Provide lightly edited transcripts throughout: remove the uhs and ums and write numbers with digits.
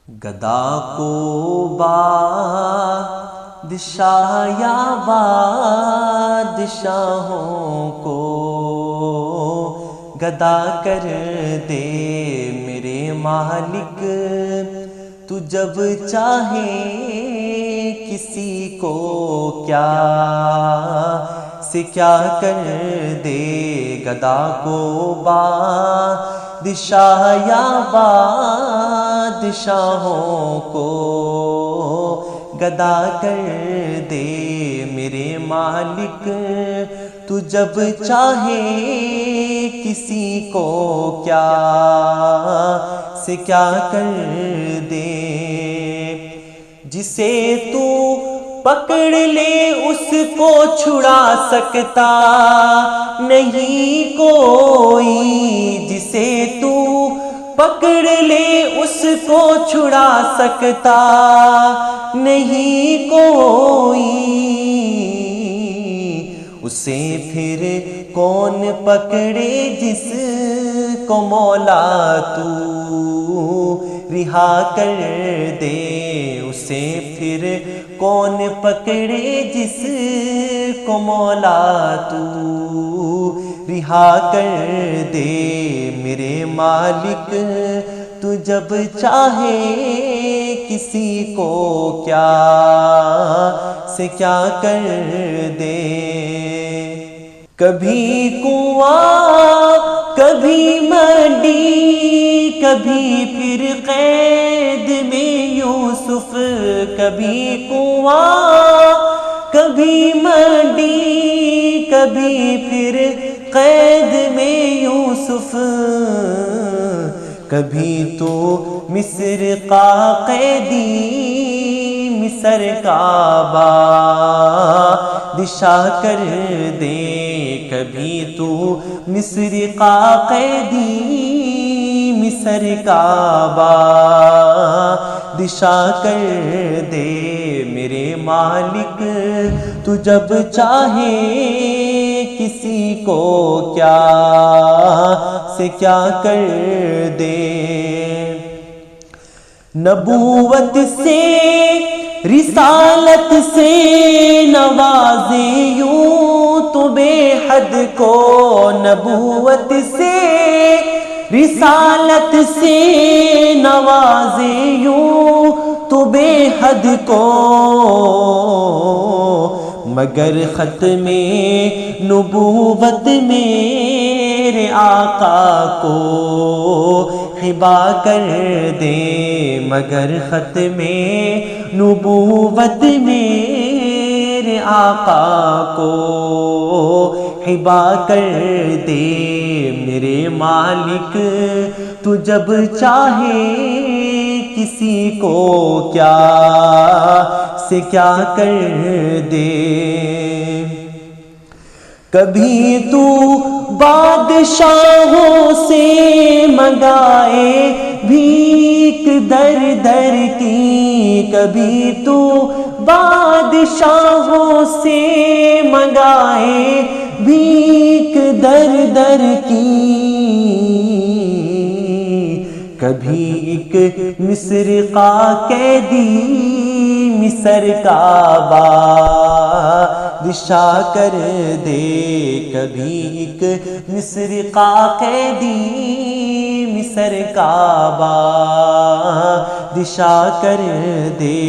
گدا کو بادشاہ یا بادشاہوں کو گدا کر دے میرے مالک، تو جب چاہے کسی کو کیا سے کیا کر دے، گدا کو بادشاہ یا بادشاہوں کو گدا کر دے میرے مالک، تو جب چاہے کسی کو کیا سے کیا کر دے۔ جسے تو پکڑ لے اس کو چھڑا سکتا نہیں کوئی، جسے تو پکڑ لے اس کو چھڑا سکتا نہیں کوئی، اسے پھر کون پکڑے جس کو مولا تو رہا کر دے، اسے پھر کون پکڑے جس کو مولا تو رہا کر دے میرے مالک، تو جب چاہے کسی کو کیا سے کیا کر دے۔ کبھی کنواں کبھی منڈی کبھی پھر قید میں یوسف، کبھی کنواں کبھی منڈی کبھی پھر قید میں یوسف، کبھی تو مصر کا قیدی مصر کا بادشاہ کر دے، کبھی تو مصر کا قیدی مصر کا بادشاہ کر دے میرے مالک، تو جب چاہے کسی کو کیا سے کیا کر دے۔ نبوت سے رسالت سے نوازے یوں تو بے حد کو، نبوت سے رسالت سے نوازے یوں تو بے حد کو، مگر ختم نبوت میرے آقا کو ہبا کر دے، مگر ختم نبوت میرے آقا کو ہبا کر دے میرے مالک، تو جب چاہے کسی کو کیا سے کیا کر دے۔ کبھی تو بادشاہوں سے منگائے بھیک در در کی، کبھی تو بادشاہوں سے منگائے بھیک در در کی، کبھی ایک مصر کا قیدی مصر کا بادشاہ کر دے، کبھی ایک مصر کا قیدی مصر کا بادشاہ کر دے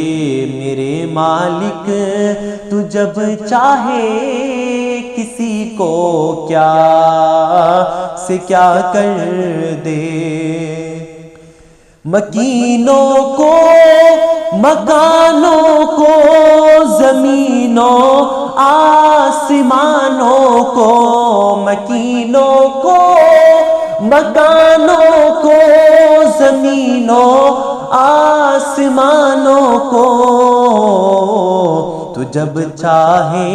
میرے مالک، تو جب چاہے کسی کو کیا سے کیا کر دے۔ مکینوں کو مکانوں کو زمینوں آسمانوں کو، مکینوں کو مکانوں کو زمینوں آسمانوں کو، تو جب چاہے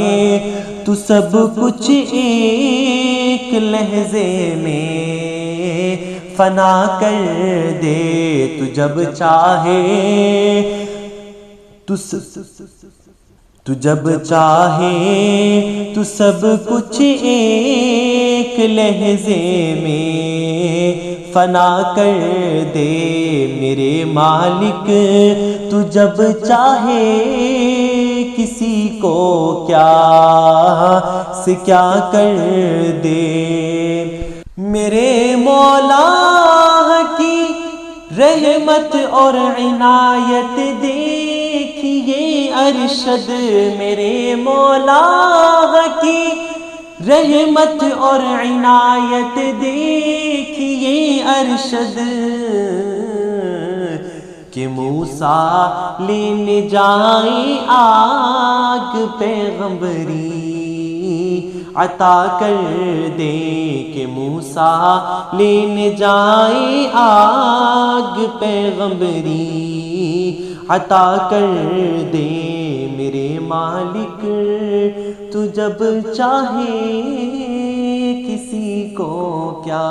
تو سب کچھ ایک لحظے میں فنا کر دے، تو جب چاہے تو جب چاہے تو سب کچھ ایک لحظے میں فنا کر دے میرے مالک تو جب چاہے کسی کو کیا سے کیا کر دے، میرے مولا کی رحمت اور عنایت دیکھیے ارشد، میرے مولا کی رحمت اور عنایت دیکھیے ارشد، کہ موسیٰ لینے جائیں آگ پیغمبری عطا کر دے، کہ موسیٰ لینے جائیں آگ پیغمبری عطا کر دے، میرے مالک تو جب چاہے کسی کو کیا